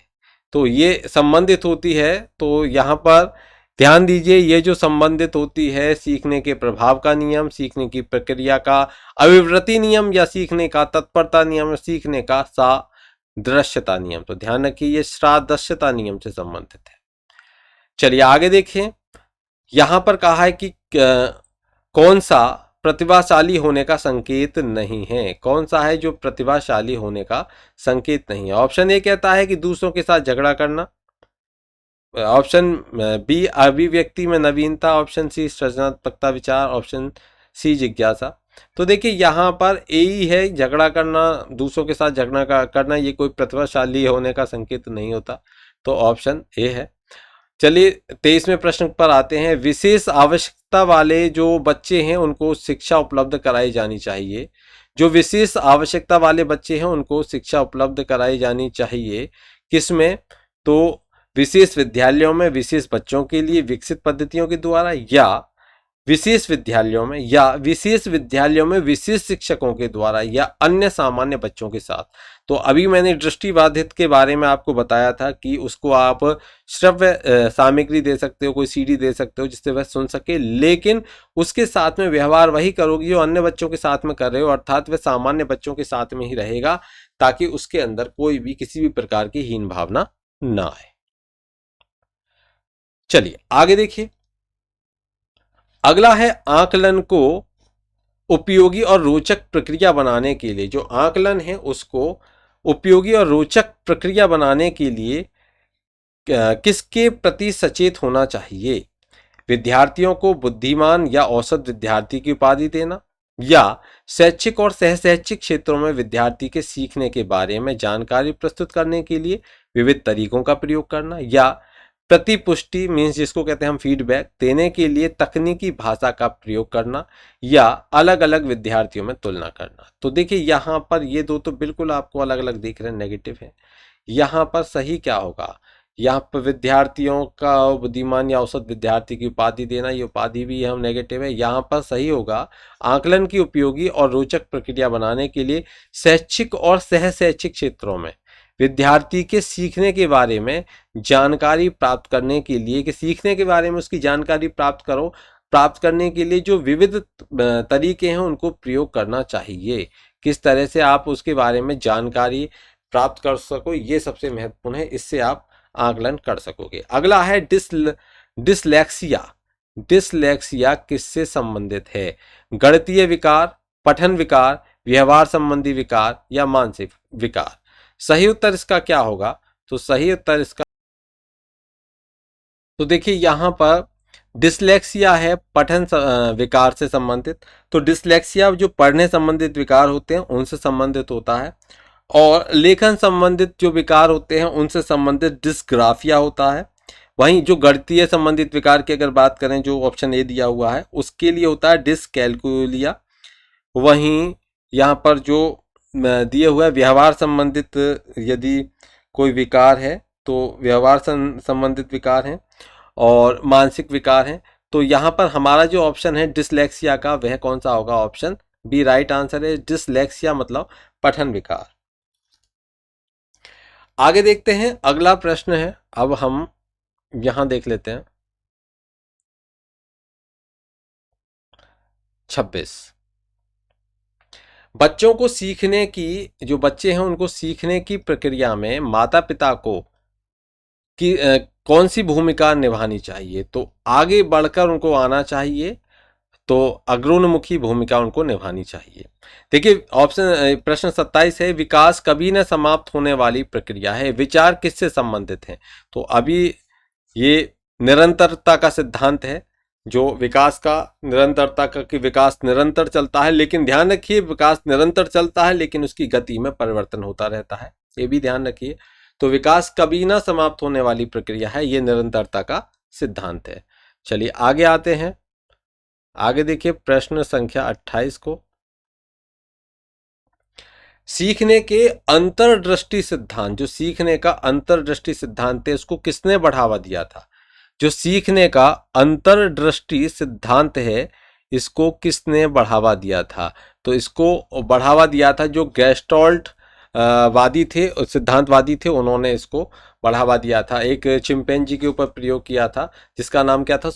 तो ये संबंधित होती है, तो यहाँ पर ध्यान दीजिए, ये जो संबंधित होती है सीखने के प्रभाव का नियम, सीखने की प्रक्रिया का अभिवृत्ति नियम, या सीखने का तत्परता नियम, सीखने का सादृश्यता नियम। तो ध्यान रखिए ये सादृश्यता नियम से संबंधित है। चलिए आगे देखें। यहां पर कहा है कि कौन सा प्रतिभाशाली होने का संकेत नहीं है? कौन सा है जो प्रतिभाशाली होने का संकेत नहीं है? ऑप्शन ए कहता है कि दूसरों के साथ झगड़ा करना। ऑप्शन बी अभिव्यक्ति में नवीनता। ऑप्शन सी सृजनात्मकता विचार। ऑप्शन सी जिज्ञासा। तो देखिए यहाँ पर ए ही है, झगड़ा करना, दूसरों के साथ झगड़ा करना, ये कोई प्रतिभाशाली होने का संकेत नहीं होता। तो ऑप्शन ए है। चलिए 23वें प्रश्न पर आते हैं। विशेष आवश्यकता वाले जो बच्चे हैं उनको शिक्षा उपलब्ध कराई जानी चाहिए। जो विशेष आवश्यकता वाले बच्चे हैं उनको शिक्षा उपलब्ध कराई जानी चाहिए किसमें? तो विशेष विद्यालयों में विशेष बच्चों के लिए विकसित पद्धतियों के द्वारा, या विशेष विद्यालयों में, या विशेष विद्यालयों में विशेष शिक्षकों के द्वारा, या अन्य सामान्य बच्चों के साथ। तो अभी मैंने दृष्टिबाधित के बारे में आपको बताया था कि उसको आप श्रव्य सामग्री दे सकते हो, कोई सीडी दे सकते हो जिससे वह सुन सके, लेकिन उसके साथ में व्यवहार वही करोगे जो अन्य बच्चों के साथ में कर रहे हो, अर्थात वह सामान्य बच्चों के साथ में ही रहेगा ताकि उसके अंदर कोई भी किसी भी प्रकार की हीन भावना ना आए। चलिए आगे देखिए। अगला है आकलन को उपयोगी और रोचक प्रक्रिया बनाने के लिए। जो आकलन है उसको उपयोगी और रोचक प्रक्रिया बनाने के लिए किसके प्रति सचेत होना चाहिए? विद्यार्थियों को बुद्धिमान या औसत विद्यार्थी की उपाधि देना, या शैक्षिक और सहशैक्षिक क्षेत्रों में विद्यार्थी के सीखने के बारे में जानकारी प्रस्तुत करने के लिए विविध तरीकों का प्रयोग करना, या प्रतिपुष्टि मीन्स जिसको कहते हैं हम फीडबैक देने के लिए तकनीकी भाषा का प्रयोग करना, या अलग अलग विद्यार्थियों में तुलना करना। तो देखिए यहाँ पर ये दो तो बिल्कुल आपको अलग अलग दिख रहे हैं, नेगेटिव है। यहाँ पर सही क्या होगा? यहाँ पर विद्यार्थियों का बुद्धिमान या औसत विद्यार्थी की उपाधि देना, ये उपाधि भी हम नेगेटिव है। यहाँ पर सही होगा आकलन की उपयोगी और रोचक प्रक्रिया बनाने के लिए शैक्षिक और सह शैक्षिक क्षेत्रों में विद्यार्थी के सीखने के बारे में जानकारी प्राप्त करने के लिए, कि सीखने के बारे में उसकी जानकारी प्राप्त करने के लिए जो विविध तरीके हैं उनको प्रयोग करना चाहिए। किस तरह से आप उसके बारे में जानकारी प्राप्त कर सको, ये सबसे महत्वपूर्ण है, इससे आप आकलन कर सकोगे। अगला है डिसलेक्सिया। डिसलेक्सिया किससे संबंधित है? गणितीय विकार, पठन विकार, व्यवहार संबंधी विकार या मानसिक विकार? सही उत्तर इसका क्या होगा? तो सही उत्तर इसका, तो देखिए यहाँ पर डिसलेक्सिया है पठन विकार से संबंधित। तो डिसलेक्सिया जो पढ़ने संबंधित विकार होते हैं उनसे संबंधित होता है, और लेखन संबंधित जो विकार होते हैं उनसे संबंधित डिस्ग्राफिया होता है। वहीं जो गणितीय संबंधित विकार की अगर बात करें, जो ऑप्शन ए दिया हुआ है, उसके लिए होता है डिसकैलकुलिया। वहीं यहाँ पर जो दिए हुआ है व्यवहार संबंधित, यदि कोई विकार है तो व्यवहार संबंधित विकार हैं और मानसिक विकार हैं। तो यहाँ पर हमारा जो ऑप्शन है डिसलेक्सिया का, वह कौन सा होगा? ऑप्शन बी राइट आंसर है। डिसलेक्सिया मतलब पठन विकार। आगे देखते हैं, अगला प्रश्न है, अब हम यहां देख लेते हैं 26। बच्चों को सीखने की, जो बच्चे हैं उनको सीखने की प्रक्रिया में माता पिता को कि कौन सी भूमिका निभानी चाहिए? तो आगे बढ़कर उनको आना चाहिए, तो अग्रोन्मुखी भूमिका उनको निभानी चाहिए। देखिए ऑप्शन प्रश्न 27 है, विकास कभी न समाप्त होने वाली प्रक्रिया है, विचार किससे संबंधित है? तो अभी ये निरंतरता का सिद्धांत है, जो विकास का निरंतरता का, कि विकास निरंतर चलता है, लेकिन ध्यान रखिए विकास निरंतर चलता है लेकिन उसकी गति में परिवर्तन होता रहता है, ये भी ध्यान रखिए। तो विकास कभी ना समाप्त होने वाली प्रक्रिया है, ये निरंतरता का सिद्धांत है। चलिए आगे आते हैं, आगे देखिए प्रश्न संख्या 28 को। सीखने के अंतर्दृष्टि सिद्धांत, जो सीखने का अंतर्दृष्टि सिद्धांत है, उसको किसने बढ़ावा दिया था? जो सीखने का अंतर्दृष्टि सिद्धांत है, इसको किसने बढ़ावा दिया था? तो इसको बढ़ावा दिया था जो गेस्टॉल्ट वादी थे, सिद्धांतवादी थे, उन्होंने इसको बढ़ावा दिया था। एक चिंपैंजी के ऊपर प्रयोग किया था जिसका नाम क्या था?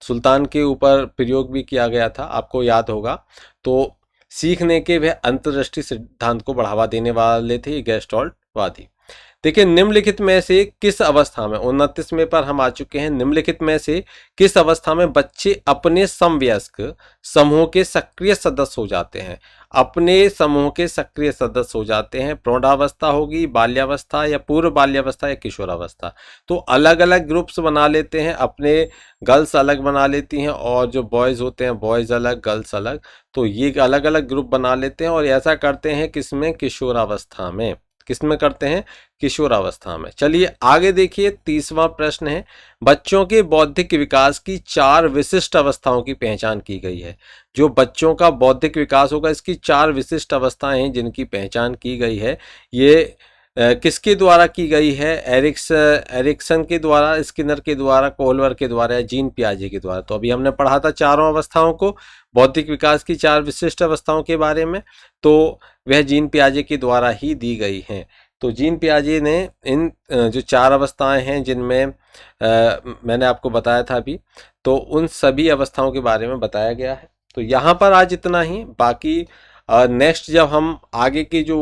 सुल्तान के ऊपर प्रयोग भी किया गया था, आपको याद होगा। तो सीखने के वह अंतर्दृष्टि सिद्धांत को बढ़ावा देने वाले थे गेस्टॉल्ट वादी। देखिए निम्नलिखित में से किस अवस्था में, 29वें पर हम आ चुके हैं, निम्नलिखित में से किस अवस्था में बच्चे अपने समवयस्क समूह के सक्रिय सदस्य हो जाते हैं? अपने समूह के सक्रिय सदस्य हो जाते हैं। प्रौढ़ावस्था होगी, बाल्यावस्था या पूर्व बाल्यावस्था या किशोरावस्था। तो अलग अलग ग्रुप्स बना लेते हैं, अपने गर्ल्स अलग बना लेती हैं और जो बॉयज होते हैं बॉयज अलग, गर्ल्स अलग। तो ये अलग अलग ग्रुप बना लेते हैं और ऐसा करते हैं किसमें? किशोरावस्था में। किसमें करते हैं? किशोरावस्था में। चलिए आगे देखिए, 30वां प्रश्न है, बच्चों के बौद्धिक विकास की 4 विशिष्ट अवस्थाओं की पहचान की गई है। जो बच्चों का बौद्धिक विकास होगा, इसकी 4 विशिष्ट अवस्थाएं हैं जिनकी पहचान की गई है। ये किसके द्वारा की गई है? एरिक्सन के द्वारा, स्किनर के द्वारा, कोहलर के द्वारा या जीन पियाजे के द्वारा। तो अभी हमने पढ़ा था चारों अवस्थाओं को, बौद्धिक विकास की 4 विशिष्ट अवस्थाओं के बारे में, तो वह जीन पियाजे के द्वारा ही दी गई हैं। तो जीन पियाजे ने इन जो 4 अवस्थाएं हैं जिनमें मैंने आपको बताया था अभी, तो उन सभी अवस्थाओं के बारे में बताया गया है। तो यहाँ पर आज इतना ही। बाकी नेक्स्ट जब हम आगे के जो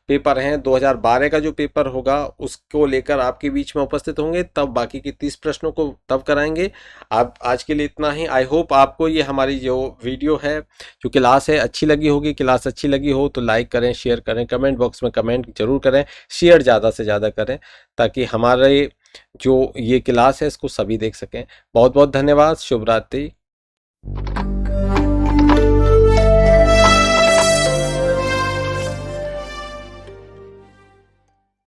पेपर हैं 2012 का जो पेपर होगा उसको लेकर आपके बीच में उपस्थित होंगे, तब बाकी के 30 प्रश्नों को तब कराएंगे। आप आज के लिए इतना ही। आई होप आपको ये हमारी जो वीडियो है, जो क्लास है, अच्छी लगी होगी। क्लास अच्छी लगी हो तो लाइक करें, शेयर करें, कमेंट बॉक्स में कमेंट जरूर करें, शेयर ज़्यादा से ज़्यादा करें ताकि हमारे जो ये क्लास है इसको सभी देख सकें। बहुत बहुत धन्यवाद। शुभ रात्रि।